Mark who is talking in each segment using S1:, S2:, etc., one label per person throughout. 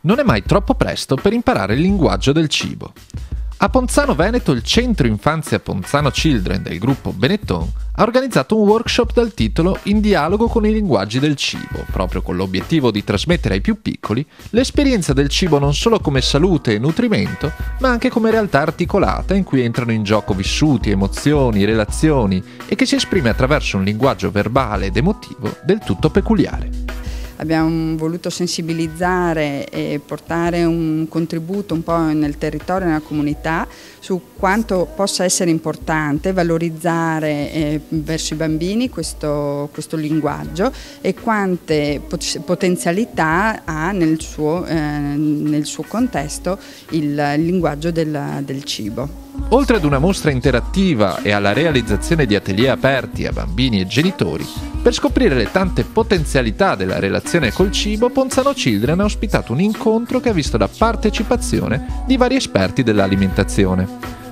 S1: non è mai troppo presto per imparare il linguaggio del cibo. A Ponzano Veneto il Centro Infanzia Ponzano Children del gruppo Benetton ha organizzato un workshop dal titolo In dialogo con i linguaggi del cibo, proprio con l'obiettivo di trasmettere ai più piccoli l'esperienza del cibo non solo come salute e nutrimento, ma anche come realtà articolata in cui entrano in gioco vissuti, emozioni, relazioni e che si esprime attraverso un linguaggio verbale ed emotivo del tutto peculiare.
S2: Abbiamo voluto sensibilizzare e portare un contributo un po' nel territorio e nella comunità su quanto possa essere importante valorizzare verso i bambini questo linguaggio e quante potenzialità ha nel suo contesto il linguaggio del cibo.
S1: Oltre ad una mostra interattiva e alla realizzazione di atelier aperti a bambini e genitori, per scoprire le tante potenzialità della relazione col cibo, Ponzano Children ha ospitato un incontro che ha visto la partecipazione di vari esperti dell'alimentazione.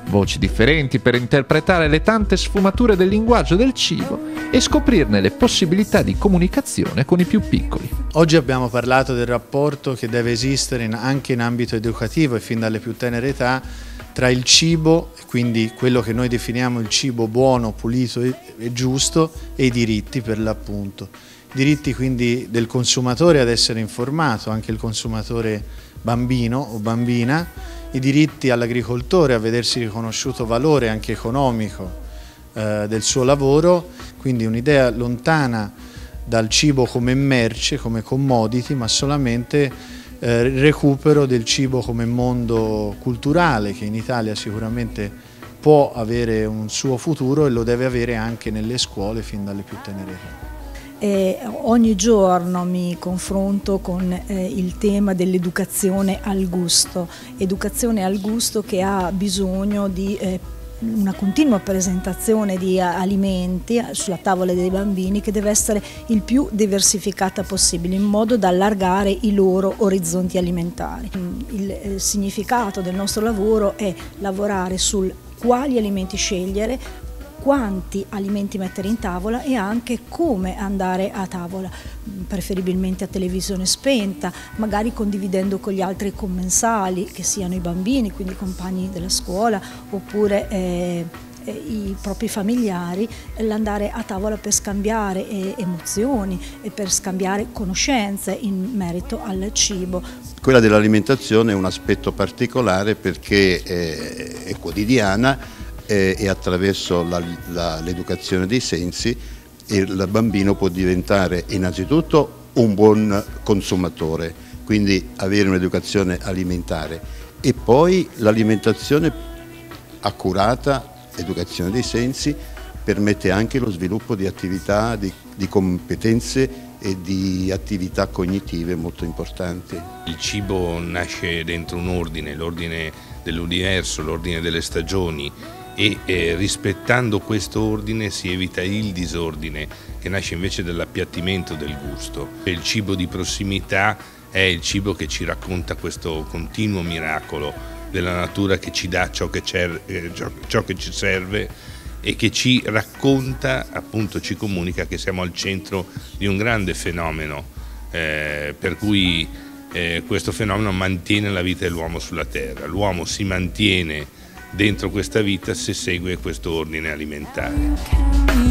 S1: Voci differenti per interpretare le tante sfumature del linguaggio del cibo e scoprirne le possibilità di comunicazione con i più piccoli.
S3: Oggi abbiamo parlato del rapporto che deve esistere anche in ambito educativo e fin dalle più tenere età tra il cibo, quindi quello che noi definiamo il cibo buono, pulito e giusto, e i diritti per l'appunto. Diritti quindi del consumatore ad essere informato, anche il consumatore bambino o bambina, i diritti all'agricoltore a vedersi riconosciuto valore anche economico del suo lavoro, quindi un'idea lontana dal cibo come merce, come commodity, ma solamente recupero del cibo come mondo culturale che in Italia sicuramente può avere un suo futuro e lo deve avere anche nelle scuole fin dalle più tenere età.
S4: Ogni giorno mi confronto con il tema dell'educazione al gusto che ha bisogno di una continua presentazione di alimenti sulla tavola dei bambini che deve essere il più diversificata possibile in modo da allargare i loro orizzonti alimentari. Il significato del nostro lavoro è lavorare sul quali alimenti scegliere, quanti alimenti mettere in tavola e anche come andare a tavola, preferibilmente a televisione spenta, magari condividendo con gli altri commensali, che siano i bambini, quindi i compagni della scuola, oppure i propri familiari, l'andare a tavola per scambiare emozioni e per scambiare conoscenze in merito al cibo.
S5: Quella dell'alimentazione è un aspetto particolare perché è quotidiana e attraverso l'educazione dei sensi il bambino può diventare innanzitutto un buon consumatore, quindi avere un'educazione alimentare e poi l'alimentazione accurata, educazione dei sensi, permette anche lo sviluppo di attività, di competenze e di attività cognitive molto importanti.
S6: Il cibo nasce dentro un ordine, l'ordine dell'universo, l'ordine delle stagioni, e rispettando questo ordine si evita il disordine che nasce invece dall'appiattimento del gusto. Il cibo di prossimità è il cibo che ci racconta questo continuo miracolo della natura che ci dà ciò che ci serve e che ci racconta, appunto ci comunica che siamo al centro di un grande fenomeno per cui questo fenomeno mantiene la vita dell'uomo sulla terra. L'uomo si mantiene dentro questa vita se segue questo ordine alimentare.